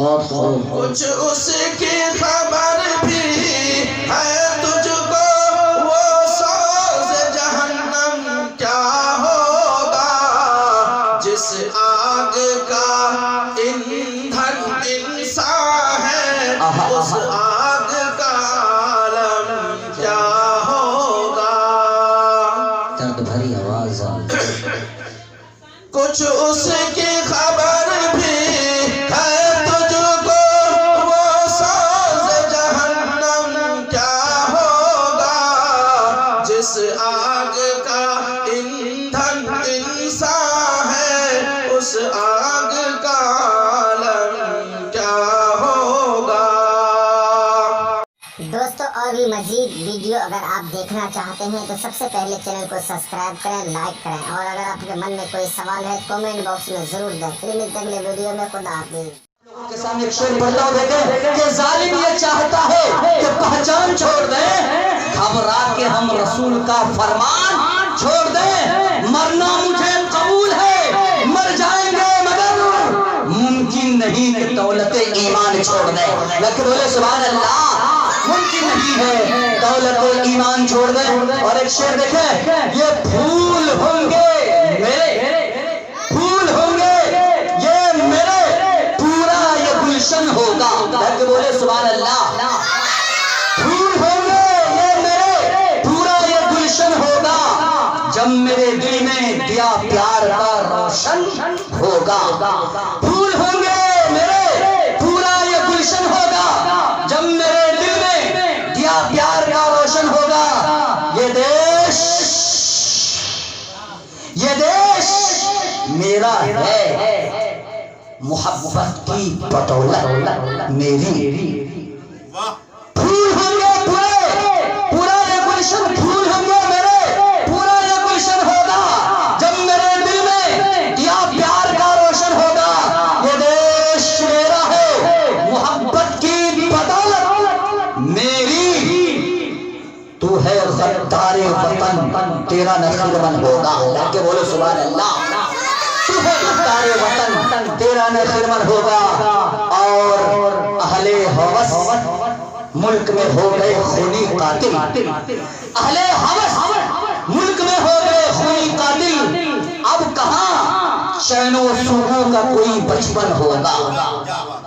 کچھ اس کی خبر بھی ہے تجھ کو، وہ سوز جہنم کیا ہوگا، جس آگ کا ایندھن انسان ہے، اس آگ کا عالم کیا ہوگا۔ درد بھری آواز کچھ اس کی خبر بھی ہے تجھ کو، وہ سوز جہنم کیا ہوگا، جس آگ کا ایندھن انسان ہے، اس آگ کا عالم کیا ہوگا۔ دوستو اور بھی مزید ویڈیو اگر آپ دیکھنا چاہتے ہیں تو سب سے پہلے چینل کو سبسکرائب کریں، لائک کریں، اور اگر آپ کے من میں کوئی سوال ہے کامنٹ باکس میں ضرور دیں۔ پھر ملتے ہیں اگلے ویڈیو میں، خدا حافظ۔ کے سامنے ایک شعر پڑھتا ہوں، دیکھیں کہ ظالم یہ چاہتا ہے کہ پہچان چھوڑ دیں، گھبرا کے ہم رسول کا فرمان چھوڑ دیں، مرنا مجھے قبول ہے، مر جائیں گے مگر ممکن نہیں کہ دولت ایمان چھوڑ دیں۔ لیکن بولے سبحان اللہ، ممکن نہیں ہے دولت ایمان چھوڑ دیں۔ اور ایک شعر دیکھیں، یہ پھول ہوں گے میرے، پھول ہوں گے یہ میرے، پورا یہ گلشن ہوگا۔ لیکن بولے سبحان اللہ، پھول ہوں گے یہ میرے، پورا یہ گلشن ہوگا، جب میرے دل میں دیا پیار کا روشن ہوگا۔ پھول ہوں گے میرے، پورا یہ گلشن ہوگا، جب میرے دل میں دیا پیار کا روشن ہوگا۔ یہ دیش میرا ہے، محبت کی بدولت میری۔ پھول ہوں گے پورا یہ گلشن، پھول ہوں گے میرے، پورا یہ گلشن ہوگا، جب میرے دل میں دیا پیار کا روشن ہوگا۔ یہ دیش میرا ہے، محبت کی بدولت میری۔ تو ہے غدار وطن، تیرا نہ خرمن ہوگا۔ کہ بولو سبحان اللہ، تو ہے غدار وطن، تیرا نہ خرمن ہوگا۔ اور اہل ہوس ملک میں ہو گئے خونی قاتل، اہل ہوس ملک میں ہو گئے خونی قاتل، اب کہاں چین و سکون کا کوئی بچپن ہوگا،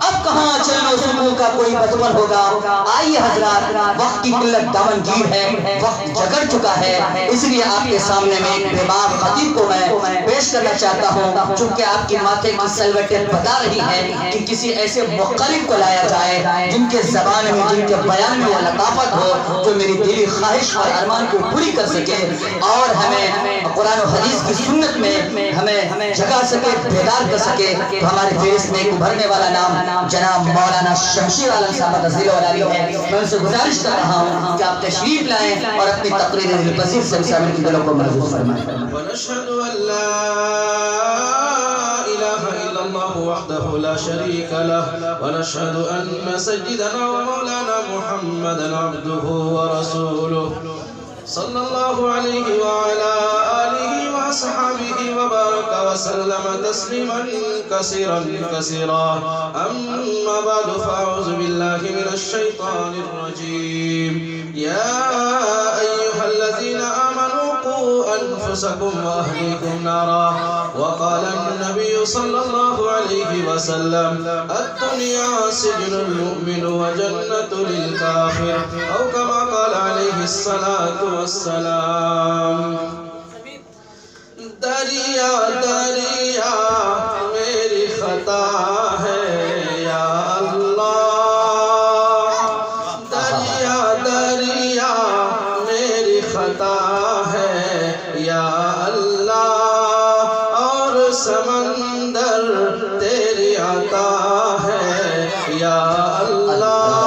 اب کہاں چین و سکون کا کوئی بچپن ہوگا۔ آئیے حضرات، وقت کی قلت دامنگیر ہے، وقت جگڑ چکا ہے، اس لیے آپ کے سامنے میں ایک بیمار خطیب کو میں پیش کرنا چاہتا ہوں، چونکہ آپ کے ماتھے کی سلوٹیں بتا رہی ہیں کہ کسی ایسے مقرب کو لایا جائے جن کے زبان میں، جن کے بیان میں وہ لطافت ہو جو میری دلی خواہش اور ارمان کو پوری کر سکے، اور ہمیں قرآن و حدیث کی سنت میں ہمیں جگہ سکے، بیدار کر سکے۔ تو ہمارے فہرست میں ایک ابھرنے والا نام جناب مولانا شمشیر عالم صاحب رضی اللہ عنہ ہے۔ میں ان سے گزارش کر رہا ہوں کہ آپ تشریف لائیں اور اپنی تقریر دلپذیر سے سامنے کے دلوں کو محفوظ فرمائیں۔ ونشهد أن لا إله إلا الله وحده لا شريك له، ونشهد أن سيدنا ومولانا محمدا عبده ورسوله، صلى الله عليه وعلى آله وصحبه وبارك وسلم تسليما كثيرا كثيرا. أما بعد، فأعوذ بالله من الشيطان الرجيم. يا أيها الذين آمنوا قوا أنفسكم وأهليكم نارا. وقال النبي صلى الله عليه وسلم: الدنيا سجن المؤمن وجنة للكافر، أو كما قال عليه الصلاة والسلام. دریا دریا میری خطا ہے یا اللہ، دریا دریا میری خطا ہے یا اللہ، اور سمندر تیری عطا ہے یا اللہ.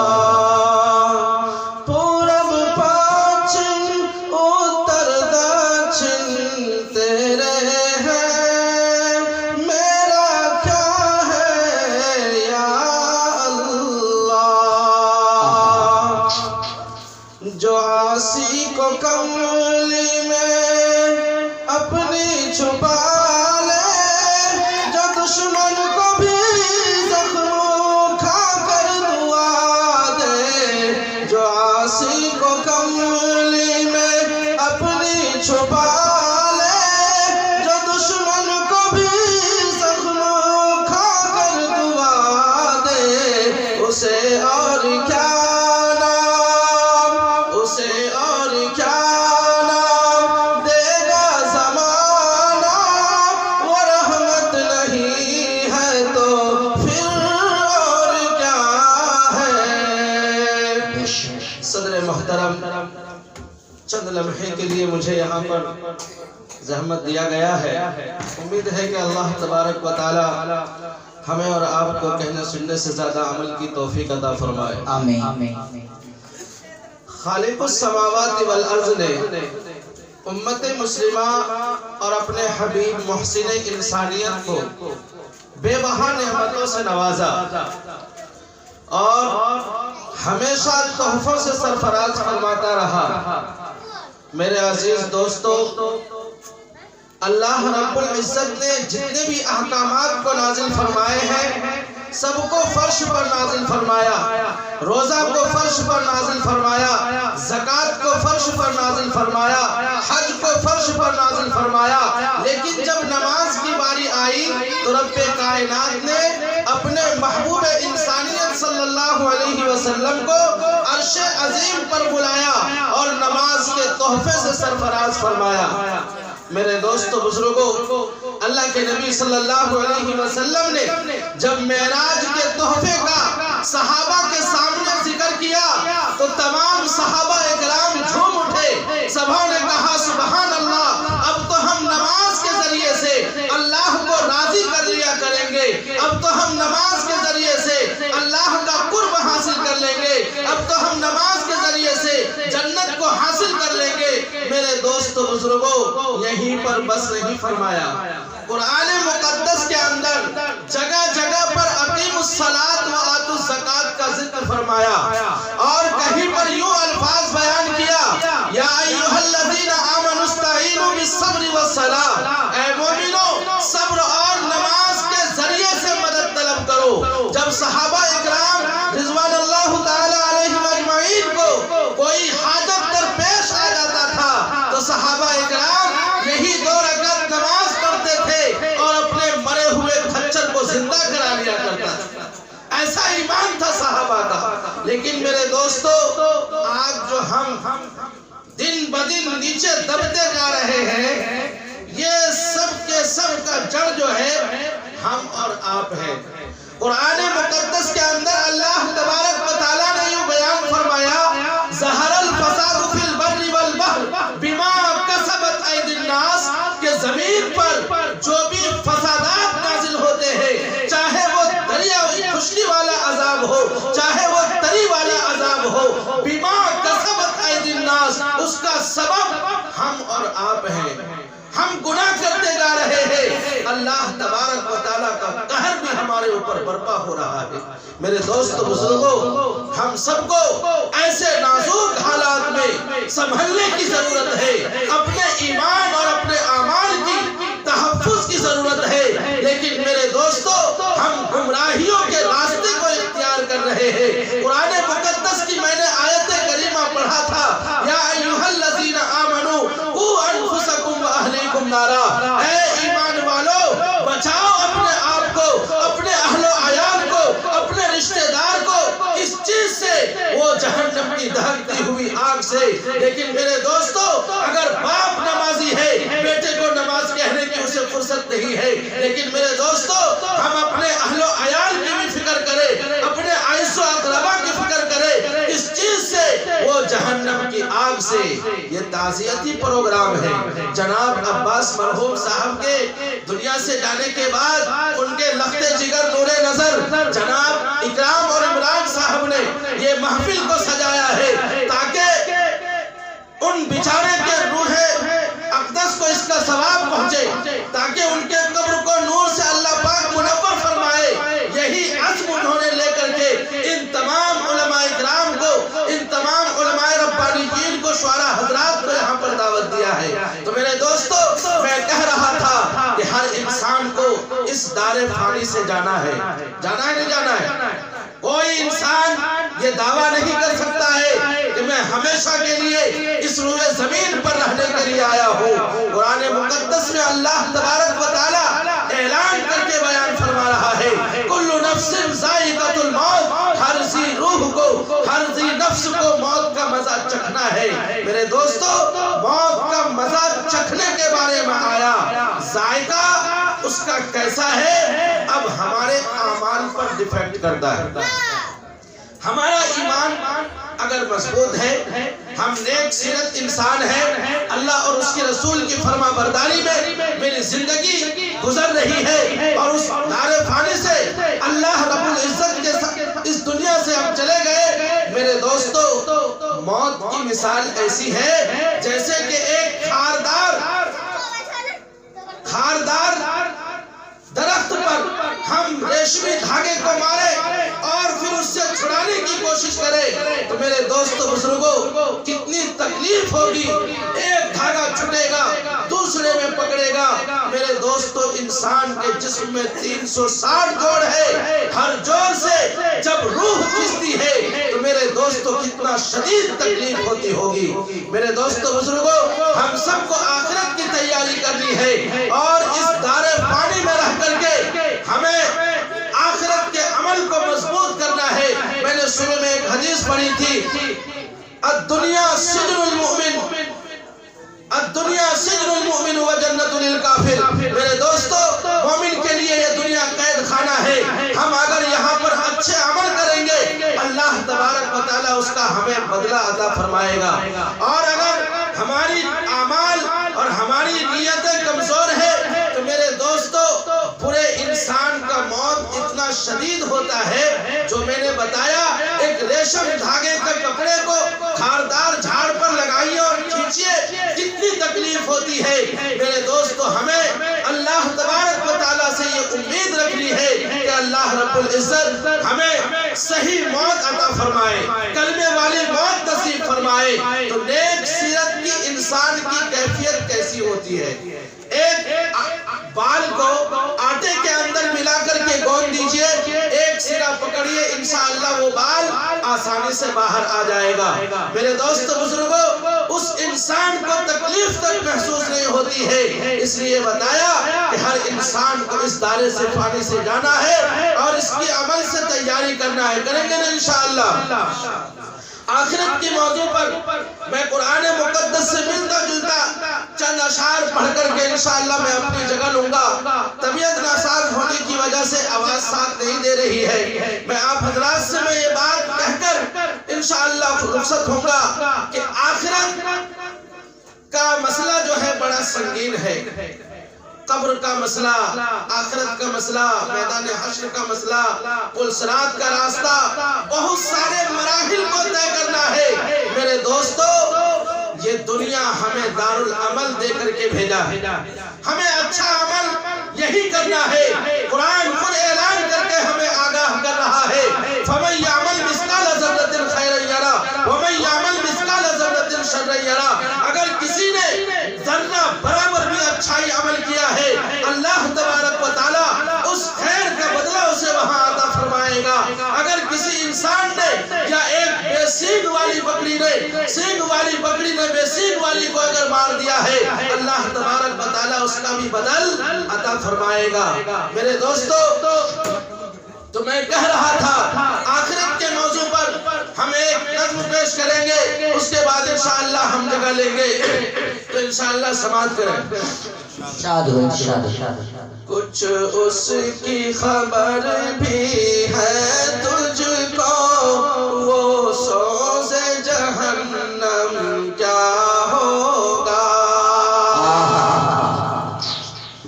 جو عاصی کو کملی میں اپنی چھپا لے، جو دشمن کو بھی زخم لمحے کے لیے مجھے یہاں پر زحمت دیا گیا ہے. امید ہے کہ اللہ تبارک و تعالی ہمیں اور آپ کو کہنے سننے سے زیادہ عمل کی توفیق عطا فرمائے. آمین. خالق السماوات والارض نے امت مسلمہ اور اپنے حبیب محسن انسانیت کو بے بہا نعمتوں سے نوازا اور ہمیشہ تحفوں سے سرفراز فرماتا رہا. میرے عزیز دوستو، اللہ رب العزت نے جتنے بھی احکامات کو نازل فرمائے ہیں سب کو فرش پر نازل فرمایا. روزہ کو فرش پر نازل فرمایا، زکوٰۃ کو فرش پر نازل فرمایا، حج کو فرش پر نازل فرمایا. لیکن جب نماز کی باری آئی تو رب کائنات نے اپنے محبوب انسانیت صلی اللہ علیہ وسلم کو عرش عظیم پر بلایا اور نماز کے تحفے سے سرفراز فرمایا. میرے دوستو بزرگوں، اللہ کے نبی صلی اللہ علیہ وسلم نے جب معراج کے تحفے کا صحابہ کے سامنے ذکر کیا تو تمام صحابہ اکرام جھوم اٹھے. سبھوں نے کہا سبحان اللہ، اب تو ہم نماز کے ذریعے سے اللہ کو راضی کر لیا کریں گے، اب تو ہم نماز کے ذریعے سے اللہ کا قرب حاصل کر لیں گے، اب تو ہم نماز کے ذریعے سے جنت کو حاصل کر لیں گے. میرے دوستو بزرگوں، یہیں پر بس نہیں فرمایا، قرآن مقدس کے اندر جگہ جگہ پر اقیم الصلاۃ و آتوا الزکوٰۃ کا ذکر فرمایا اور کہیں پر یوں الفاظ بیان کیا، یا ایھا الذین آمنوا استعینوا بالصبر والصلاۃ، اے مومنو صبر اور نماز کے ذریعے سے مدد طلب کرو. جب صحابہ اکرام رضوان اللہ تعالی علیہم اجمعین کو کوئی حاجت درپیش آ جاتا تھا تو صحابہ اکرام یہی 2 رکعت نماز پڑھتے تھے اور اپنے مرے ہوئے کھچر کو زندہ کرا لیا کرتا تھا. ایسا ایمان تھا صحابہ کا. لیکن میرے دوستو، آج جو ہم دن بدن نیچے دبتے جا رہے ہیں، یہ سب کے سب کا جڑ جو ہے ہم اور آپ ہیں. قرآن مقدس کے اندر اللہ تبارک و تعالیٰ نے یوں بیان فرمایا، ظہر الفساد فی البر والبحر بما کسبت ایدی الناس، کہ زمین پر جو بھی فسادات نازل ہوتے ہیں، چاہے وہ دریا خشکی والا عذاب ہو، چاہے وہ تری والا عذاب ہو، بما کسبت ایدی الناس، اس کا سبب ہم اور آپ ہیں. ہم گناہ کرتے جا رہے ہیں، اللہ تبارک و تعالیٰ کا قہر بھی ہمارے اوپر برپا ہو رہا ہے. میرے دوست بزرگوں، ہم سب کو ایسے نازک حالات میں سنبھلنے کی ضرورت ہے. اپنے ایمان اور اپنے اعمال کی تحفظ کی ضرورت ہے. لیکن میرے دوستو، ہم گمراہیوں کے راستے کو اختیار کر رہے ہیں. قرآن مقدس کی میں نے آیت کریمہ پڑھا تھا، یا ایھا الذین آمنوا قوا انفسکم واہلیکم نارا، اے ایمان والو بچاؤ اپنے آپ کو، اپنے اہل و عیال کو، اپنے رشتہ دار کو اس چیز سے، وہ جہنم کی دہکتی ہوئی آگ سے. لیکن میرے دوستو، اگر باپ نمازی ہے، بیٹے کو نماز کہنے کی اسے فرصت نہیں ہے. لیکن میرے دوستو، ہم اپنے اہل و عیال کی بھی فکر کریں، اپنے عیش و اقربا کی فکر کریں اس چیز سے، وہ جہنم کی آگ سے. یہ تعزیتی پروگرام ہے. جناب عباس مرحوم صاحب کے دنیا سے جانے کے بعد ان کے لخت جگر نور نظر جناب اکرام اور عمران صاحب نے یہ محفل کو سجایا ہے تاکہ ان بیچارے کے روح اقدس کو اس کا ثواب پہنچے، تاکہ ان کے قبر کو نور سے اللہ پاک منور فرمائے. یہی عزم انہوں نے لے کر کے ان تمام علماء اکرام کو، ان تمام علماء ربانیین کو، شعراء حضرات کو یہاں پر دعوت دیا ہے. تو میرے دوستو، میں کہہ رہا تھا کہ ہر انسان کو اس دار فانی سے جانا ہے. جانا ہے نہیں جانا ہے؟ کوئی انسان یہ دعویٰ نہیں کر سکتا ہے کہ میں ہمیشہ کے لیے اس روئے زمین پر رہنے کے لیے آیا ہوں. قرآن مقدس میں اللہ تبارک و تعالیٰ اعلان کر کے بیان فرما رہا ہے، کل نفس ذائقۃ الموت، ہر ذی روح کو، ہر ذی نفس کو موت کا مزہ چکھنا ہے. میرے دوستو، موت کا مزہ چکھنے کے بارے میں آیا. ذائقہ اس کا کیسا ہے اب ہمارے اعمال پر ڈیپینڈ کرتا ہے. ہمارا ایمان اگر مضبوط ہے، ہم نیک سیرت انسان ہیں، اللہ اور اس کے رسول کی فرما برداری میں میری زندگی گزر رہی ہے، اور اس دار فانی سے اللہ رب العزت کے ساتھ اس دنیا سے ہم چلے گئے۔ میرے دوستو، موت کی مثال ایسی ہے جیسے کہ ایک خاردار درخت پر ہم ریشمی دھاگے کو مارے اور پھر اس سے چھڑانے کی کوشش کرے تو میرے دوستو بزرگوں کتنی تکلیف ہوگی۔ ایک دھاگا چھٹے گا، دوسرے میں پکڑے گا۔ میرے دوستو انسان کے جسم میں 360 جوڑ ہے، ہر جوڑ سے جب روح کھنچتی ہے تو میرے دوستو کتنا شدید تکلیف ہوتی ہوگی۔ میرے دوستو بزرگوں، ہم سب کو آخرت کی تیاری کرنی ہے اور اس دار فانی میں رہ کر کے ہمیں آخرت کے عمل کو مضبوط کرنا ہے۔ میں نے شروع میں ایک حدیث پڑھی تھی، الدنیا سجن المؤمن، الدنیا سجن المؤمن و جنت للکافر۔ میرے دوستو، مومن کے لیے یہ دنیا قید خانہ ہے۔ ہم اگر یہاں پر اچھے عمل کریں گے اللہ تبارک و تعالیٰ اس کا ہمیں بدلہ عطا فرمائے گا، اور اگر ہماری اعمال اور ہماری نیتیں کمزور ہیں تو میرے دوستو برے انسان کا موت اتنا شدید ہوتا ہے جو میں نے بتایا، ایک ریشم دھاگے کے کپڑے کو خاردار جھاڑ پر لگائیے اور کھینچیے، کتنی تکلیف ہوتی ہے۔ میرے دوستو، ہمیں اللہ تبارک و تعالیٰ سے یہ امید رکھنی ہے کہ اللہ رب العزت ہمیں صحیح موت عطا فرمائے، کلمے والی موت نصیب فرمائے۔ تو نیک سیرت کی انسان کی کیفیت کیسی ہوتی ہے؟ ایک بال کو آٹے کے اندر ملا کر کے گوندھ دیجئے، ایک سرا پکڑیے، انشاءاللہ وہ بال آسانی سے باہر آ جائے گا۔ میرے دوست بزرگوں، اس انسان کو تکلیف تک محسوس نہیں ہوتی ہے، اس لیے بتایا کہ ہر انسان کو اس دارے سے فانی سے جانا ہے اور اس کی عمل سے تیاری کرنا ہے۔ کریں گے نا انشاءاللہ؟ آخرت کی موضوع پر میں قرآن مقدس سے ملتا جلتا چند اشعار پڑھ کر کے انشاءاللہ میں اپنی جگہ لوں گا۔ طبیعت ناساز ہونے کی وجہ سے آواز ساتھ نہیں دے رہی ہے۔ میں آپ حضرات سے میں یہ بات کہہ کر انشاءاللہ رخصت ہوں گا کہ آخرت کا مسئلہ جو ہے بڑا سنگین ہے۔ قبر کا مسئلہ، آخرت کا مسئلہ، میدان حشر کا مسئلہ، پل صراط کا راستہ، بہت سارے مراحل کو طے کرنا ہے۔ میرے دوستو، یہ دنیا ہمیں دارالعمل دے کر کے بھیجا ہے، ہمیں اچھا عمل یہی کرنا ہے۔ قرآن خود اعلان کر کے ہمیں آگاہ کر رہا ہے، فَمَن يَعْمَلْ مِثْقَالَ ذَرَّةٍ خَيْرًا يَرَهُ وَمَن يَعْمَلْ مِثْقَالَ ذَرَّةٍ شَرًّا يَرَهُ۔ اگر کسی نے ذرہ برابر بھی اچھائی عمل کیا ہے، اللہ تبارک و تعالیٰ اس خیر کا بدلہ اسے وہاں عطا فرمائے گا۔ اگر کسی انسان نے یا ایک بے سینگ والی بکری نے سینگ والی بکری نے بے سینگ والی کو اگر مار دیا ہے، اللہ تبارک و تعالیٰ اس کا بھی بدل عطا فرمائے گا۔ میرے دوستو، تو میں کہہ رہا تھا آخرت کے موضوع پر ہم ایک نظم پیش کریں گے، اس کے بعد انشاءاللہ ہم جگہ لیں گے، تو انشاءاللہ سماعت کریں۔ شاد ہو، شاد شاد۔ کچھ اس کی خبر بھی ہے تجھ کو، وہ سوز جہنم کیا ہوگا۔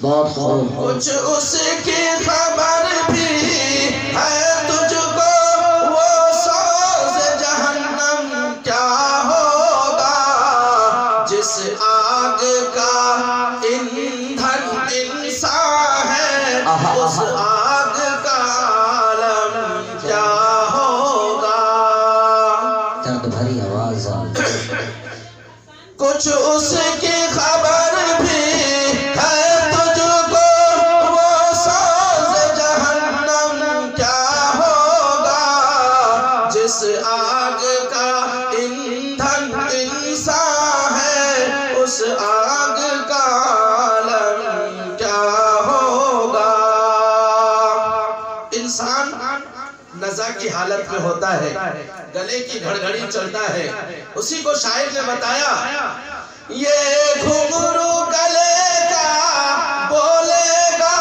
بہت خوب۔ کچھ اس کی خبر بھی ہے تجھ کو، وہ سوز جہنم کیا ہوگا۔ جس آگ کا ایندھن انسان ہے، اس آگ کا عالم کیا ہوگا۔ درد بھری آواز آ کچھ اس کی خبر بھی ہے تجھ کو، وہ سوز جہنم کیا ہوگا۔ جس آگ کا ایندھن انسان ہے، اس آگ کا عالم کیا ہوگا۔ انسان نزا کی حالت میں ہوتا ہے، گلے کی گھڑگھڑی چلتا ہے۔ اسی کو شاعر نے بتایا، یہ گھنگرو گلے کا بولے گا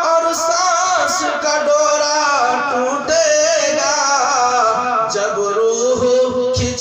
اور سانس کا ڈورا ٹوٹے گا۔ جب روح کھنچ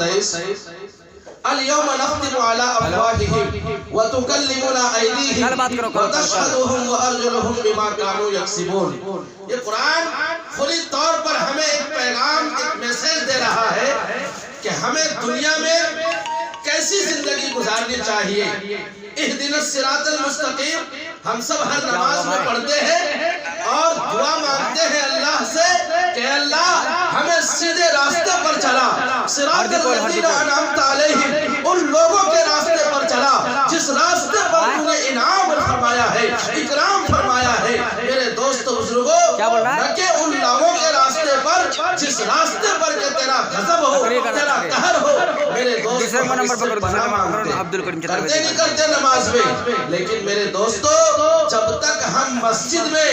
23। اليوم نختم على أفواههم وتكلمنا أيديهم وتشهدهم وأرجلهم بما كانوا يكسبون۔ یہ قرآن کھلی طور پر ہمیں ایک پیغام، ایک میسیج دے رہا ہے کہ ہمیں دنیا میں کیسی زندگی گزارنی چاہیے۔ اہدنا الصراط المستقیم ہم سب ہر نماز میں پڑھتے ہیں اور دعا مانگتے ہیں اللہ سے کہ اللہ ہمیں سیدھے راستے پر چلا۔ صراط الذین انعمت علیہم، ان لوگوں کے راستے پر چلا جس راستے پر تو نے انعام فرمایا ہے، اکرام فرمایا ہے۔ میرے دوست بزرگوں، نہ کہ ان لوگوں کے راستے پر جس راستے پر کہ تیرا غضب ہو، تیرا قہر ہو۔ میرے دوست ہم اس سے پناہ مانگتے ہیں، کرتے نہیں کرتے نماز میں، لیکن میرے دوستو جب تک ہم مسجد میں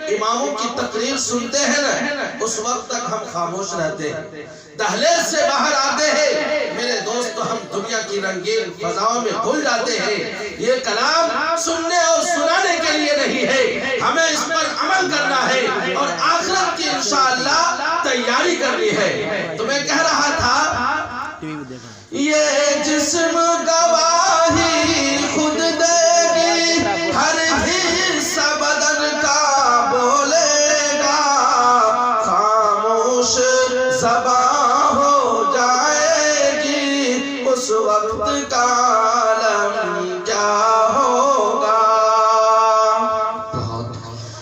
اماموں کی تقریر سنتے ہیں نا، اس وقت تک ہم خاموش رہتے ہیں۔ دہلیز سے باہر آتے ہیں میرے دوستو، ہم دنیا کی رنگین فضاؤں میں کھل جاتے ہیں۔ یہ کلام سننے اور سنانے کے لیے نہیں ہے، ہمیں اس پر عمل کرنا ہے اور آخرت کی انشاءاللہ تیاری کرنی ہے۔ تو میں کہہ رہا تھا یہ جسم گواہی خود دے گی، ہر حصہ بدن کا بولے گا۔ خاموش زباں ہو جائے گی، اس وقت کا عالم کیا ہوگا۔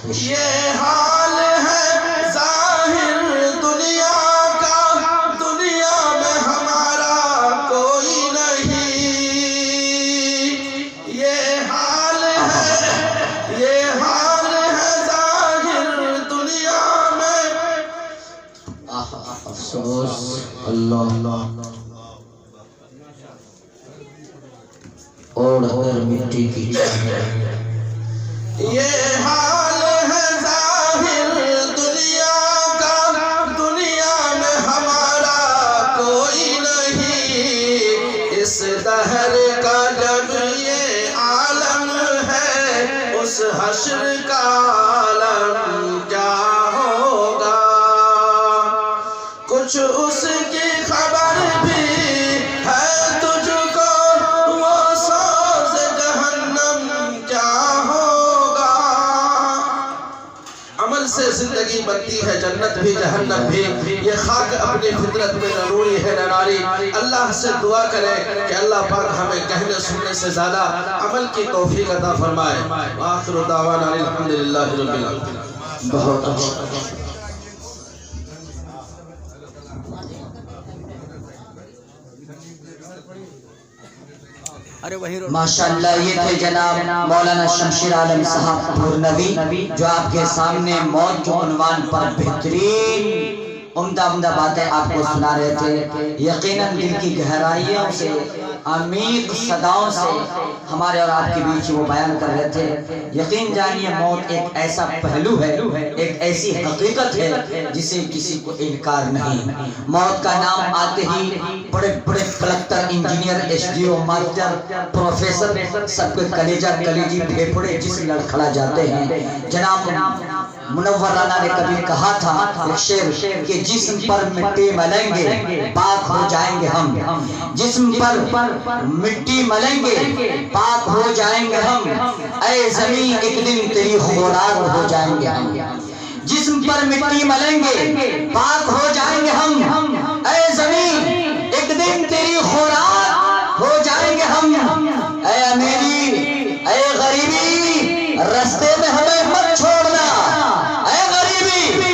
یہ حال ہے ظاہر دنیا کا، دنیا میں ہمارا کوئی نہیں۔ یہ حال ہے ظاہر دنیا میں۔ افسوس اللہ اور اگر مٹی کی یہ حال ہے ظاہر دنیا کا، دنیا میں ہمارا کوئی نہیں۔ اس دہر کا جب یہ عالم ہے، اس حشر کا عالم کیا ہوگا۔ کچھ اس کی خبر بھی ہے تجھ کو، وہ سوز جہنم کیا ہوگا۔ عمل سے زندگی بنتی ہے جنت بھی جہنم بھی، یہ خاک اپنی فطرت میں ضروری ہے ناری۔ اللہ سے دعا کریں کہ اللہ پاک ہمیں کہنے سننے سے زیادہ عمل کی توفیق عطا فرمائے۔ آخر دعوانا الحمدللہ رب العالمین۔ بہت اچھا۔ ماشاءاللہ یہ تھے جناب مولانا شمشیر عالم صاحب پورنوی، جو آپ کے سامنے موت کے عنوان پر بہترین عمدہ باتیں آپ کو سنا رہے تھے۔ یقیناً دل کی گہرائیوں سے، عمیق صداؤں سے ہمارے اور آپ کے بیچ وہ بیان کر رہے تھے۔ یقین جانیے موت ایک ایسا پہلو ہے، ایک ایسی حقیقت ہے جسے کسی کو انکار نہیں۔ موت کا نام آتے ہی بڑے بڑے collector, engineer, S D O, master, professor, سب کے کلیجہ کلیجی پھیپھڑے جس لڑکھڑا جاتے ہیں۔ جناب منور رانا نے کبھی کہا تھا ایک شعر کہ جسم پر مٹی ملیں گے پاک ہو جائیں گے ہم، جسم پر مٹی ملیں گے پاک ہو جائیں گے ہم، اے زمین ایک دن تیری خوراک ہو جائیں گے ہم۔ جسم پر مٹی ملیں گے پاک ہو جائیں گے ہم، اے زمین ایک دن تیری خوراک ہو جائیں گے ہم۔ اے امیری، اے غریبی، رستے میں ہمیں مت چھوڑنا، اے غریبی